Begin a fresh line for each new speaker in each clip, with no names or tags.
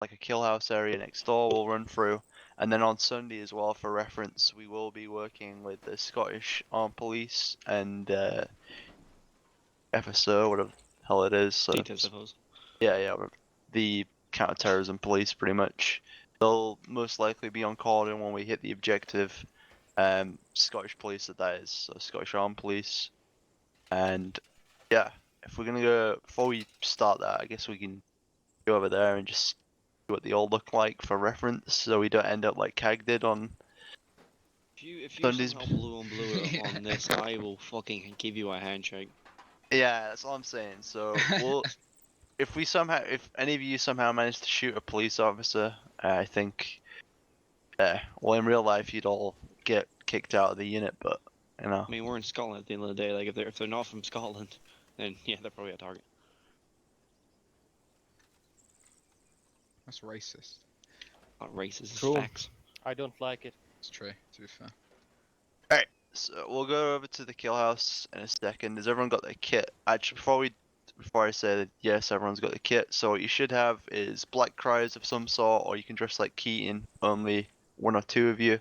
like a kill house area next door we'll run through. And then on Sunday as well, for reference, we will be working with the Scottish Armed Police and FSO, whatever the hell it is. So,
Details, I suppose.
yeah, the counter-terrorism police, pretty much. They'll most likely be on cordon when we hit the objective. Scottish police, that is, so Scottish Armed Police. And yeah, if we're gonna go, before we start that, I guess we can go over there and just see what they all look like for reference, so we don't end up like Cag did on
If you
Sundays.
somehow blew it on this, I will fucking give you a handshake.
Yeah, that's all I'm saying. So we'll, if any of you somehow manage to shoot a police officer, I think, well, in real life you'd all get kicked out of the unit, but you know.
I mean, we're in Scotland at the end of the day. Like, if they're not from Scotland, then yeah, they're probably a target.
That's racist.
Not racist, it's
True.
facts.
I don't like it.
It's true, to be fair.
Alright, so we'll go over to the kill house in a second. Has everyone got their kit? Actually, before I say that, yes, everyone's got the kit. So what you should have is black cries of some sort, or you can dress like Keaton, only one or two of you.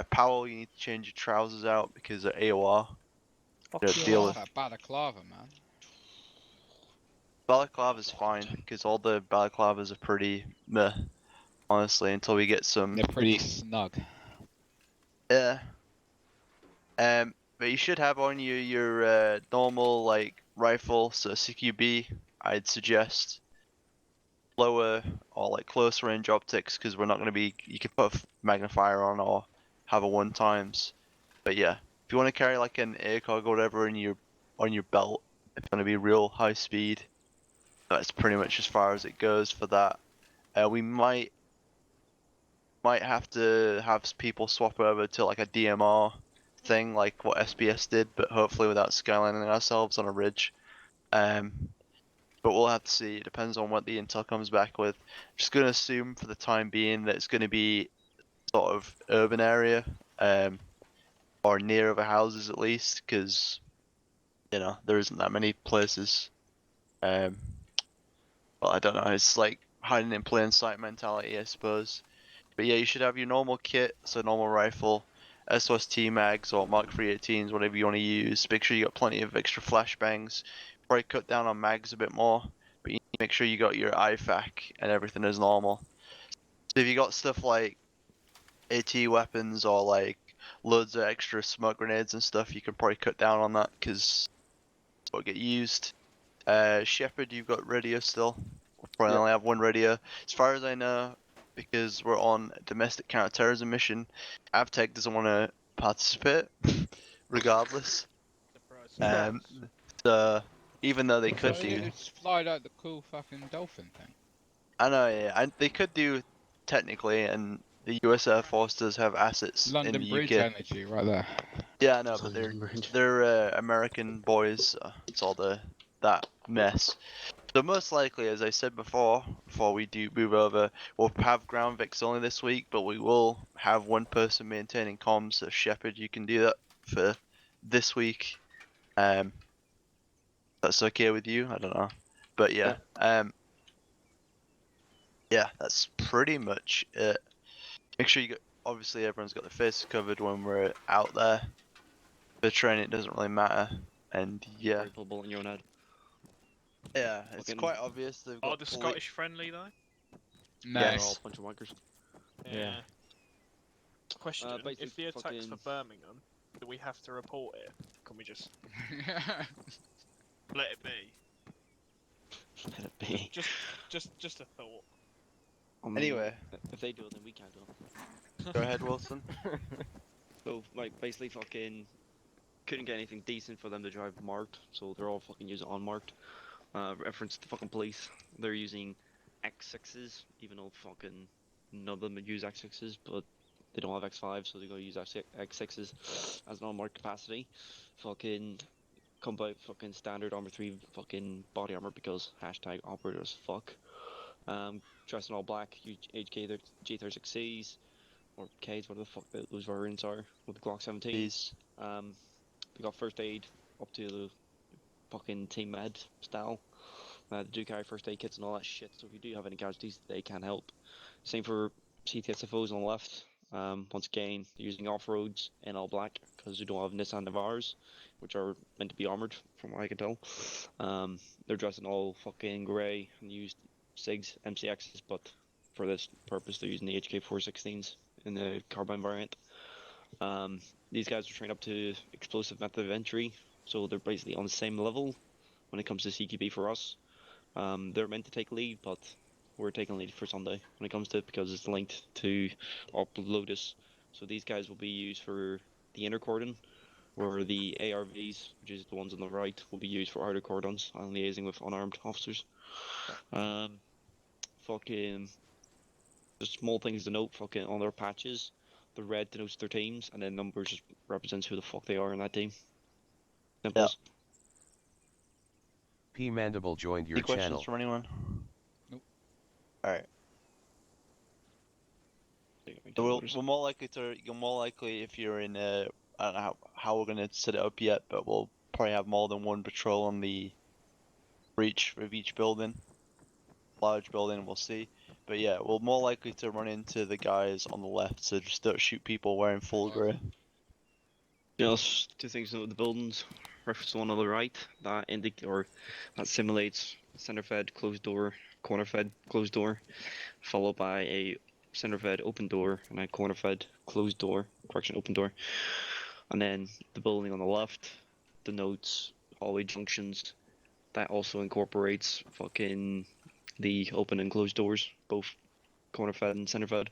Powell, you need to change your trousers out because of AOR.
Fuck
Yeah,
you.
deal
Oh,
with
that balaclava, man.
balaclava's fine because all the balaclavas are pretty meh, honestly, until we get some.
They're pretty snug.
Yeah. But you should have on you your normal like rifle, so CQB. I'd suggest lower or like close range optics because we're not going to be. You can put a magnifier on or have a 1x. But yeah, if you want to carry like an ACOG or whatever in your on your belt, it's going to be real high speed. That's pretty much as far as it goes for that. We might have to have people swap over to like a DMR thing, like what SBS did, but hopefully without skylining ourselves on a ridge. But we'll have to see. It depends on what the intel comes back with. I'm just gonna assume for the time being that it's gonna be sort of urban area, or near other houses at least, because you know there isn't that many places. Well, I don't know. It's like hiding in plain sight mentality, I suppose. But yeah, you should have your normal kit, so normal rifle, SOST mags or Mark 318s, whatever you want to use. Make sure you got plenty of extra flashbangs. Probably cut down on mags a bit more, but you need to make sure you got your IFAK and everything as normal. So if you got stuff like AT weapons or like loads of extra smoke grenades and stuff, you can probably cut down on that because it's what get used. Shepard, you've got radio still. We'll probably only have one radio. As far as I know, because we're on a domestic counterterrorism mission, Avtech doesn't want to participate, regardless. So even though they could
So
do,
it's fly like the cool fucking dolphin thing.
I know, yeah, they could do technically, and the US Air Force does have assets in
London
the
Bridge
UK.
energy, right there.
Yeah, I know, but
London Bridge.
they're American boys. So it's all that mess. So most likely, as I said before we do move over, we'll have ground Vix only this week, but we will have one person maintaining comms. So Shepard, you can do that for this week. That's okay with you? I don't know, but yeah, yeah, that's pretty much it. Make sure you got. Obviously, everyone's got their faces covered when we're out there. For training, it doesn't really matter, and yeah,
Rifle bullet in your own head.
yeah, it's
Fucking-
quite obvious they've got.
Are the Scottish friendly though?
No.
They're all
Yes.
a bunch of wankers.
Yeah.
Question:
basically
if the attack's for
fucking-
Birmingham, do we have to report it? Can we just let it be?
Let it be.
Just a thought.
I mean,
Anyway.
if they do it, then we can't do it.
Go ahead, Wilson.
So, like, basically, fucking couldn't get anything decent for them to drive marked, so they're all fucking using unmarked. Reference to fucking police, they're using X6s, even though fucking none of them use X6s, but they don't have X5, so they gotta use X6s as an unmarked capacity. Fucking come by fucking standard armor 3 fucking body armor because hashtag operators fuck. Dressed in all black, HK G36Cs, or Ks, whatever the fuck those variants are, with the Glock 17.
Please.
We got first aid up to the fucking team med style. They do carry first aid kits and all that shit, so if you do have any casualties, they can help. Same for CTSFOs on the left. Once again, they're using off-roads in all black because we don't have Nissan Navaras, which are meant to be armored, from what I can tell. They're dressed in all fucking grey and used SIGs, MCXs, but for this purpose, they're using the HK416s in the carbine variant. These guys are trained up to explosive method of entry, so they're basically on the same level when it comes to CQB for us. They're meant to take lead, but we're taking lead for Sunday when it comes to it because it's linked to Op Lotus. So these guys will be used for the inner cordon, where the ARVs, which is the ones on the right, will be used for outer cordons and liaising with unarmed officers. Fucking just small things to note. Fucking on their patches, the red denotes their teams, and then numbers just represents who the fuck they are in that team. Simple.
Yeah.
P Mandible joined your
Any questions
channel.
from anyone?
Nope.
Alright. So we're more likely to. You're more likely if you're in a. I don't know how we're gonna set it up yet, but we'll probably have more than one patrol on the breach of each building. Large building, we'll see. But yeah, we're more likely to run into the guys on the left, so just don't shoot people wearing full grey.
Just two things to note with the buildings. Reference the one on the right that that simulates center fed closed door, corner fed closed door, followed by a center fed open door and a corner fed closed door, open door. And then the building on the left denotes hallway junctions. That also incorporates fucking the open and closed doors, both corner fed and center fed.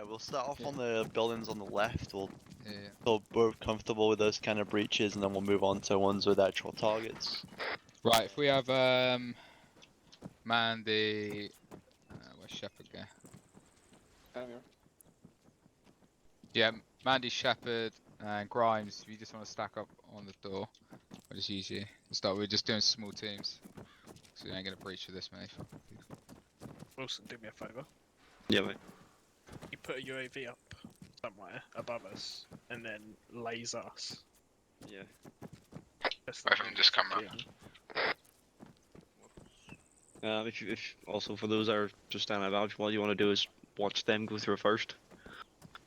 We'll start off on the buildings on the left. We'll
Yeah.
feel both comfortable with those kind of breaches, and then we'll move on to ones with actual targets.
Right, if we have Mandy, where's Shepherd go? Yeah, Mandy, Shepherd, and Grimes. If you just want to stack up on the door, I'll just use you. We're just doing small teams, so we ain't gonna breach with this many fucking people.
Wilson, do me a favour.
Yeah, mate.
You put a UAV up somewhere above us, and then laze us.
Yeah.
Just
I can just come up.
If also for those that are just standing about, what you want to do is watch them go through first,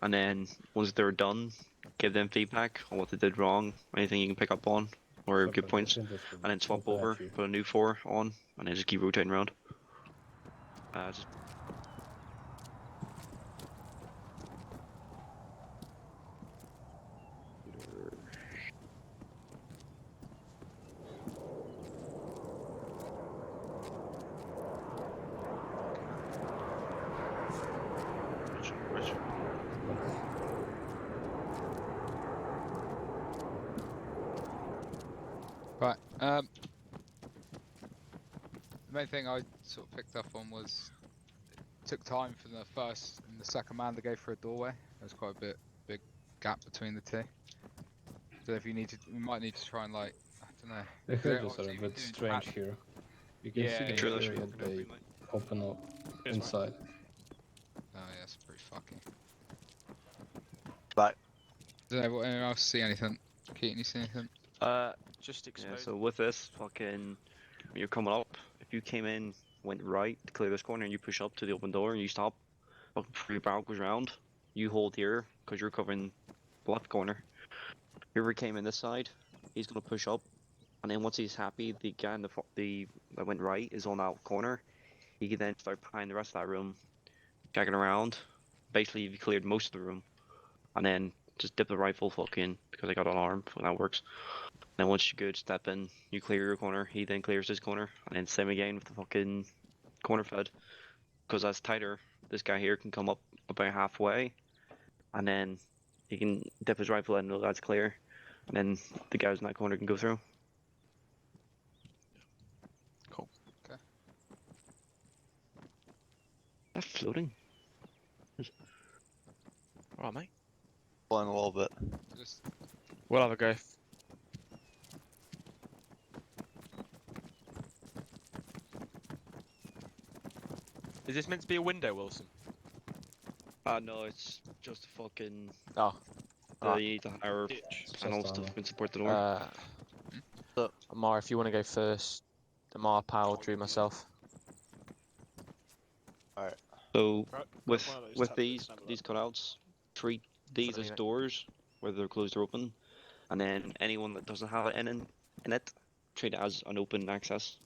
and then once they're done, give them feedback on what they did wrong, anything you can pick up on, or good points, and then swap over, put a new 4 on, and then just keep rotating around. Just
Right. The main thing I sort of picked up on was it took time for the first and the second man to go through a doorway. There's quite a big gap between the two. So if you we might need to try and I don't know.
The
They're
hedges are a
obviously
bit
doing
strange
pat-
here. You can
Yeah,
see
yeah,
the
Sure, that's
area
fucking
they
every, mate.
open up
Cheers, mate.
inside.
Oh yeah, that's pretty fucking.
Right.
Does anyone else see anything? Keaton, you see anything?
Just
Yeah,
explode.
so with this, fucking, when you're coming up, if you came in, went right to clear this corner, and you push up to the open door, and you stop, fucking before your barrel goes round, you hold here, because you're covering the left corner. Whoever came in this side, he's gonna push up, and then once he's happy, the guy in that went right is on that corner, he can then start behind the rest of that room, checking around. Basically, you've cleared most of the room, and then just dip the rifle fucking, because I got an arm, when that works. Then once you're good, step in, you clear your corner, he then clears his corner, and then same again with the fucking corner fed. Because that's tighter, this guy here can come up about halfway, and then he can dip his rifle in, know that's clear, and then the guys in that corner can go through.
Cool.
Okay.
That's floating.
Alright, mate.
Flying a little bit.
Just
We'll have a go. Is this meant to be a window, Wilson?
No, it's just a fucking.
Oh.
You need to hire
Ditch.
panels to
armor.
fucking support the door.
So-
Amar, if you want to go first, the more power drew myself.
Alright.
So
Grab
with
one of those
with
tablets and have a
these
look.
cutouts, treat these
I
as
mean,
doors, whether they're closed or open, and then anyone that doesn't have it in it, treat it as an open access.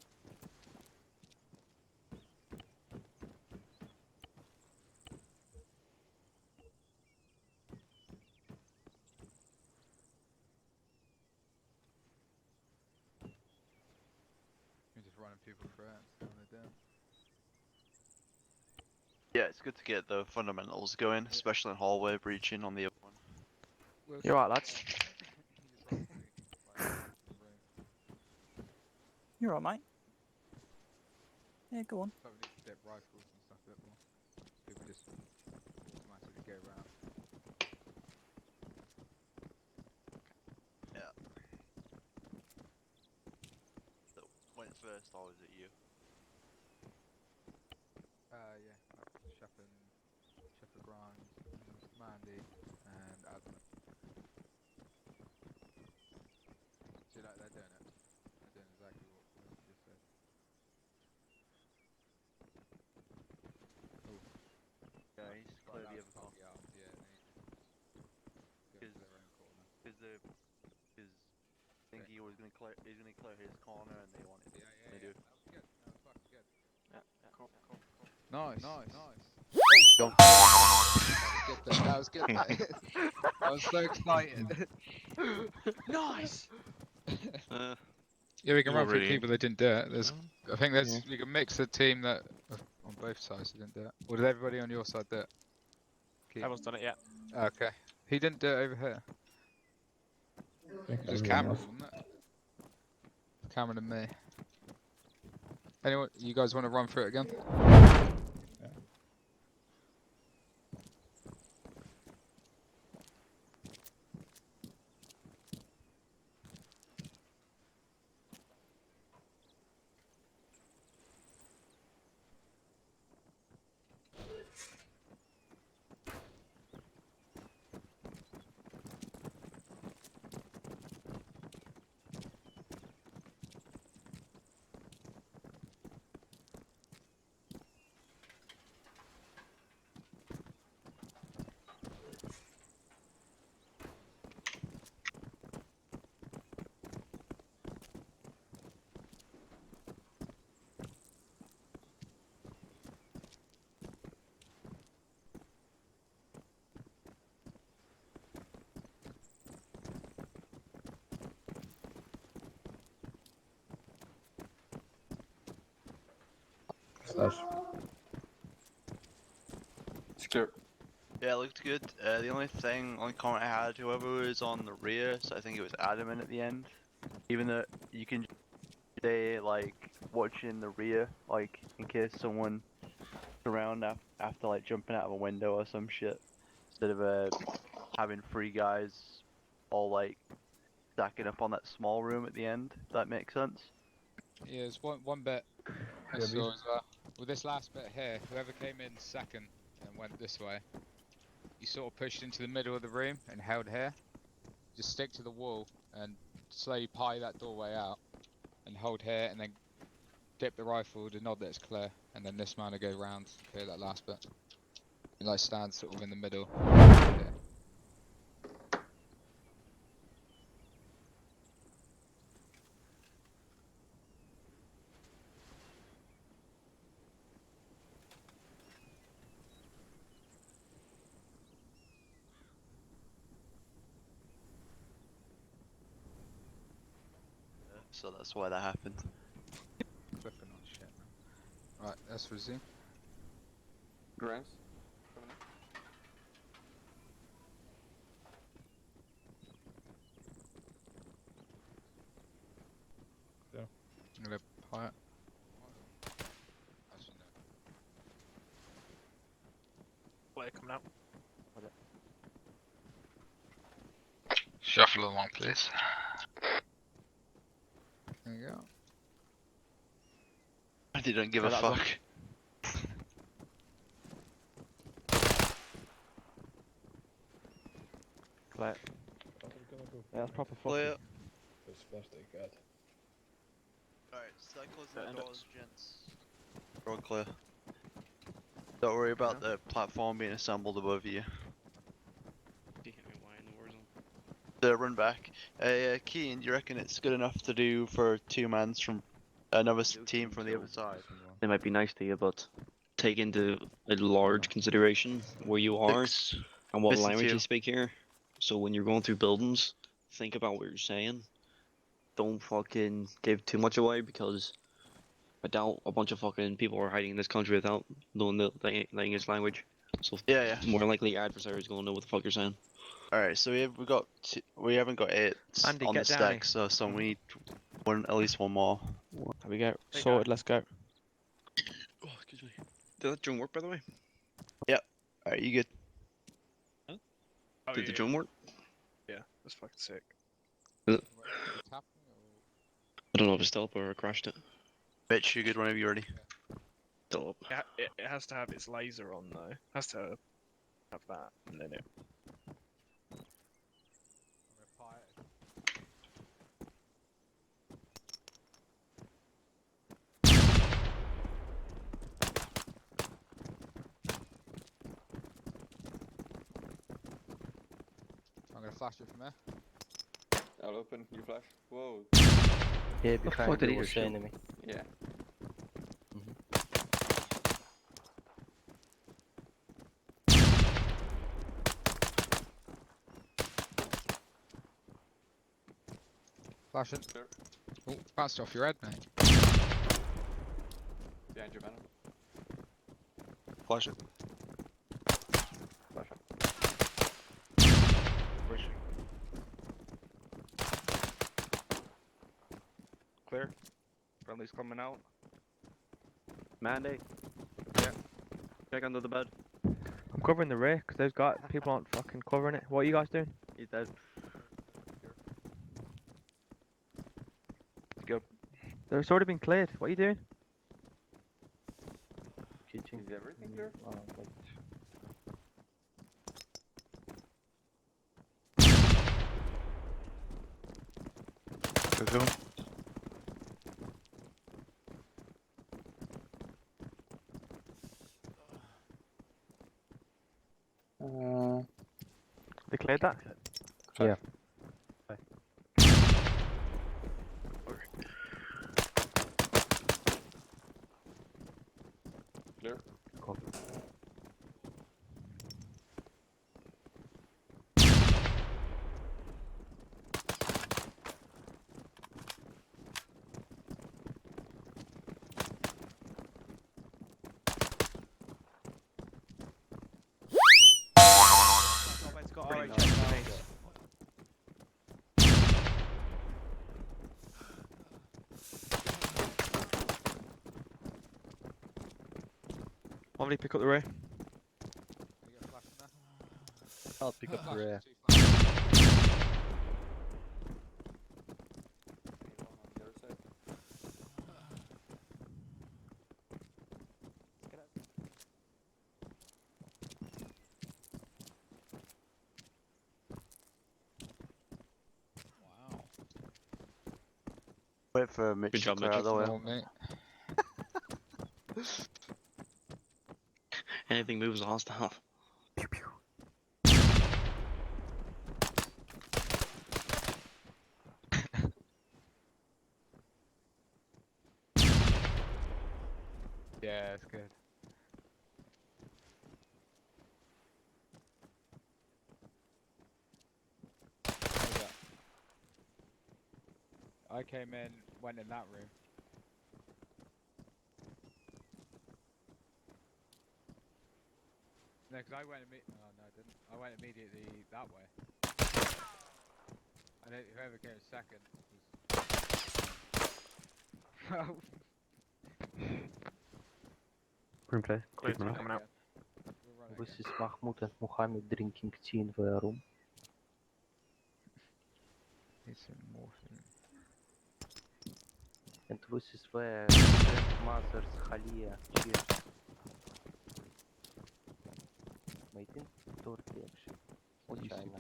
You're just running people through it and see what they're doing.
Yeah, it's good to get the fundamentals going, especially in hallway breaching on the other one.
you're right, lads.
You just run through, like, the room.
You're all right, mate. Yeah, go on.
So we need to dip rifles and stuff a bit more. People just automatically go around.
So, went first, or was it you?
Yeah, Shepherd Grimes, Mandy, and Adam. See, like, they're doing it. They're doing exactly what you just said.
Yeah, he's
Right,
clear the
that's
other
can't be out. Yeah, they need to go into their own corner.
because thinking he was gonna clear, he's gonna clear his corner, and they wanted
Yeah,
to do.
That was good. That was fucking good.
Cool.
Nice. Nice.
Go.
That was good. I was so excited.
Nice!
Yeah, we can
You're
run through
really
people that didn't do it. I think
Yeah.
we can mix the team that on both sides that didn't do it. Or did everybody on your side do it? Keith?
Everyone's done it yet.
Okay. He didn't do it over here. It was Cameron, wasn't it? Cameron and me. Anyone? You guys want to run through it again?
Secure.
Yeah, it looked good. The only comment I had, whoever was on the rear, so I think it was adamant at the end. Even though you can stay like watching the rear, like in case someone around after like jumping out of a window or some shit, instead of having three guys all like stacking up on that small room at the end. If that makes sense.
Yeah, there's one bit I saw as well. With this last bit here, whoever came in second and went this way, you sort of pushed into the middle of the room and held here. Just stick to the wall and slowly pie that doorway out and hold here and then dip the rifle to nod that it's clear and then this man will go round to clear that last bit. And like stand sort of in the middle. Yeah.
So that's why that happened.
Flipping on shit, man. Right, let's resume.
Grimes.
I'm gonna pie it. Actually, no.
Player coming out.
Shuffle along, please. There you go.
I didn't give a
Yeah, that was
fuck.
Clear. Yeah, that's proper fucking.
Clear.
That's plastic, God.
Alright, Alright, start closing
The
the
end of-
doors, gents. We're all clear. Don't worry about the platform being assembled above you.
Why in the war zone?
The run back. Keen, you reckon it's good enough to do for 2 mans from another team from the other side?
They might be nice to you, but take into a large consideration where you are and what
Listen to
language
you.
you speak here. So when you're going through buildings, think about what you're saying. Don't fucking give too much away because I doubt a bunch of fucking people are hiding in this country without knowing the English language. So
Yeah, yeah.
more likely adversaries gonna know what the fuck you're saying.
Alright, so we haven't got 8
Andy,
on the
get down
stack,
here.
so we need at least one more.
There we go.
Hey,
Sorted. Let's go.
Oh, excuse me. Did that drone work, by the way?
Alright, you good?
Oh,
Did the
yeah,
drone work?
yeah, that's fucking sick.
What's happening? Or...
I don't know if it's still up or I crashed it.
Bitch, you good whenever you're ready.
Still up.
It has to have its laser on though. It has to have that, and then it.
I'm gonna flash it from there.
I'll open, you flash. Whoa.
Yeah,
fuck
behind
did
you
he
was
just
the
shoot?
enemy.
Yeah.
Flashing.
Clear.
Oh, bounced off your head, mate.
Behind you, Venom.
Flash it.
Flash up.
Pushing. Clear. Friendly's coming out.
Mandy.
Yeah.
Check under the bed.
I'm covering the rear because those guys, people aren't fucking covering it. What are you guys doing?
He's dead.
Let's go. It's already been cleared. What are you doing?
Kitchen.
Is everything clear?
Wait.
Go.
They cleared that?
Yeah.
Clear.
Copy.
It's got RH grenades. Omni, pick up the rear.
You get a flash from there?
I'll pick up the
Flash,
rear.
two flashes.
Anyone on the other side?
Wow.
Wait for Mitch
Good
to
job,
clear out the way.
More, mate.
Anything moves hostile.
Yeah, it's good. What was that? I came in, went in that room. No, because I went oh no, I didn't. I went immediately that way. And then whoever came second was...
Green place.
Clear
Keep
team
running.
coming out.
We'll run it
This
again.
is Mahmoud and Mohammed drinking tea in their room.
Need some morphine.
And this is where grandmother's Halia cheers. Made in Turkey actually. Or China.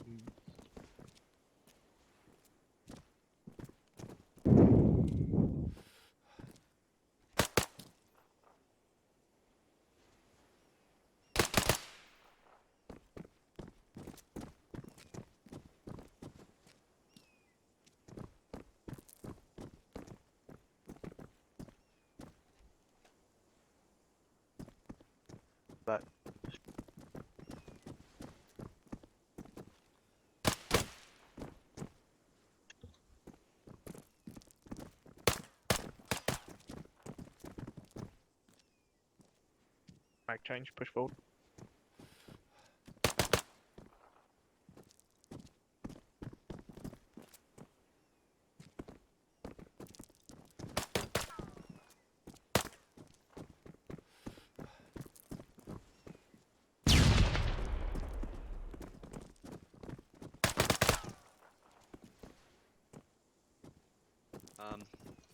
But
Mag change, push forward.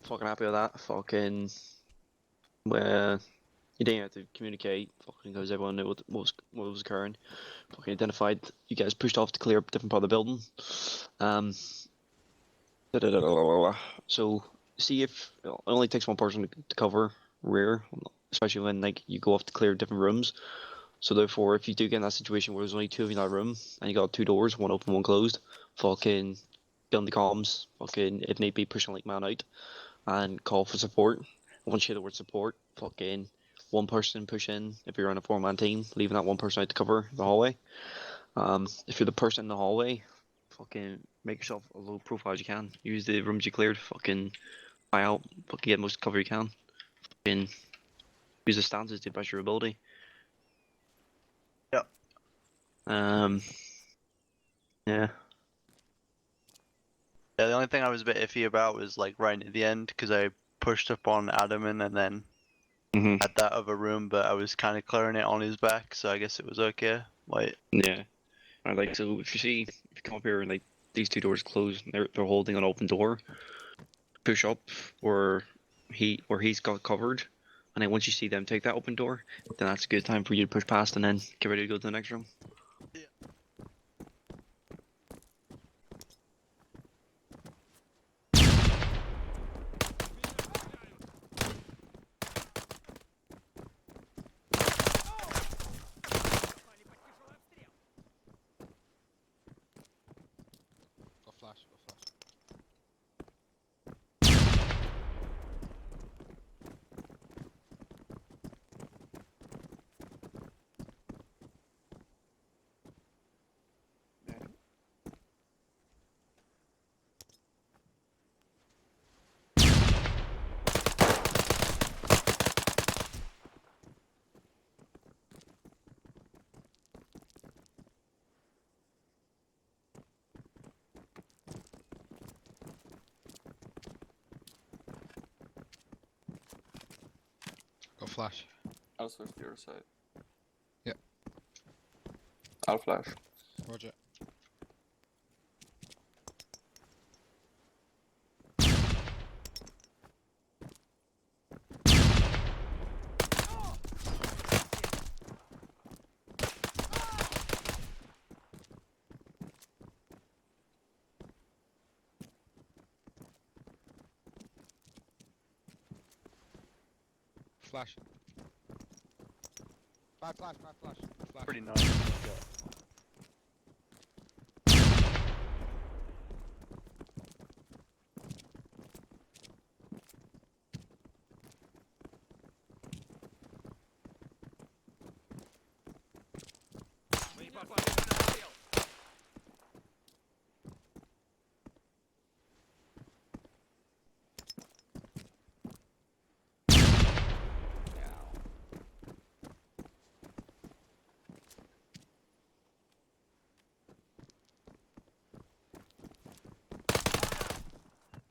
Fucking happy with that. Fucking, where you didn't have to communicate. Fucking, because everyone knew what was occurring. Fucking identified. You guys pushed off to clear a different part of the building. So see if it only takes one person to cover rear, especially when like you go off to clear different rooms. So therefore, if you do get in that situation where there's only two of you in that room and you got two doors, one open, one closed, fucking get on the comms, fucking if need be, push a link man out and call for support. Once you hear the word support, fucking one person push in. If you're on a four-man team, leaving that one person out to cover the hallway. If you're the person in the hallway, fucking make yourself as low profile as you can. Use the rooms you cleared. Fucking fly out. Fucking get most cover you can. Fucking use the stances to the best of your ability.
Yep.
Yeah.
yeah, the only thing I was a bit iffy about was like right at the end because I pushed up on Adaman and then
Mhm.
had that other room, but I was kind of clearing it on his back, so I guess it was okay. Like,
Yeah. Alright, like so if you come up here and like these two doors closed, they're holding an open door. Push up where he's got covered, and then once you see them take that open door, then that's a good time for you to push past and then get ready to go to the next room.
Got flash, got flash. Got flash.
I'll switch to your side.
Yep.
I'll flash.
Roger. Flash. Bad flash, bad flash. Flash.
pretty nice.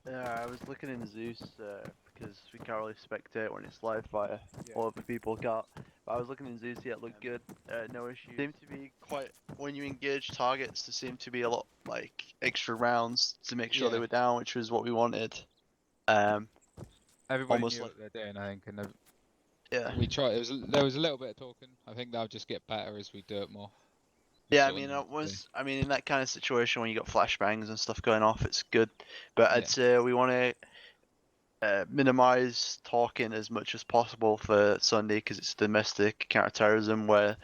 Yeah, I was looking in Zeus because we can't really spectate when it's live fire.
Yeah.
All other people can't. But I was looking in Zeus, yeah, it looked good. No issue. Seemed to be quite when you engage targets. There seemed to be a lot like extra rounds to make sure they
Yeah.
were down, which was what we wanted.
Everybody
Almost
knew
like-
what they're doing, I think, and
Yeah.
we tried. There was a little bit of talking. I think that'll just get better as we do it more.
Yeah, I
Sort of
mean,
know what to do.
in that kind of situation when you got flashbangs and stuff going off, it's good. But I'd
Yeah.
say we want to minimize talking as much as possible for Sunday because it's domestic counterterrorism where,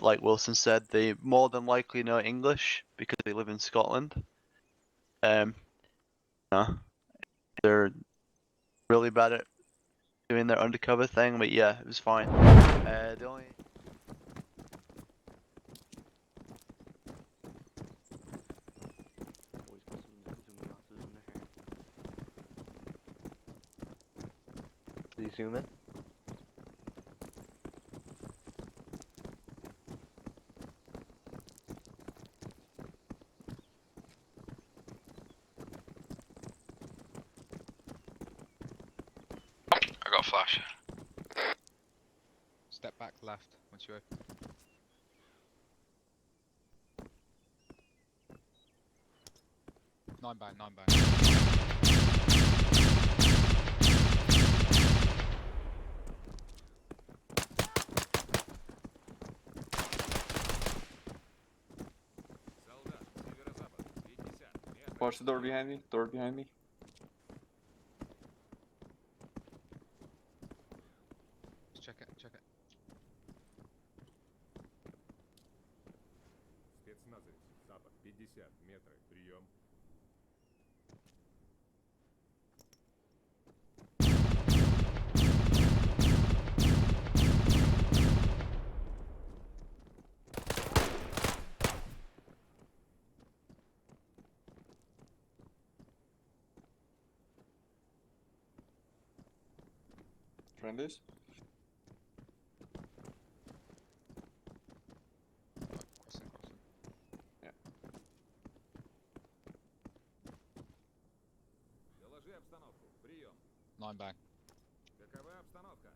like Wilson said, they more than likely know English because they live in Scotland. No, they're really bad at doing their undercover thing, but yeah, it was fine. The only
Zoom in.
I got a flash.
Step back left once you open. Nine bang.
Watch the door behind me. Door behind me.
Check it, check it.
Спецназовец, запад, 50 метров, прием.
Friendlies.
Crossing.
Доложи обстановку, прием.
Nine bang.
Какова обстановка?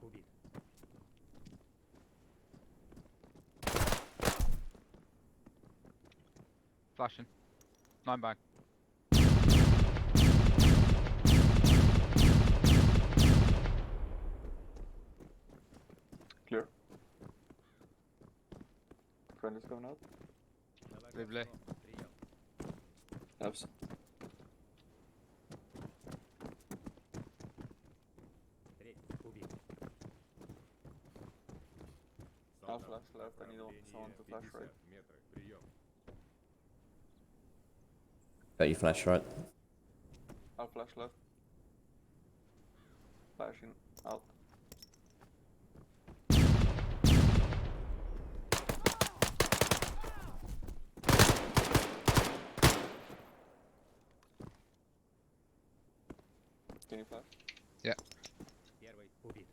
Убит.
Flashing. Nine bang.
Clear. Friendlies going out.
Доложи
Левле.
обстановку, прием.
Abs.
Третий, убит.
I'll
Солдат,
flash left. I need
направление
someone to flash right.
50 метров, прием.
Got you flash right.
I'll flash left. Flashing out. Can you flash?
Первый убит.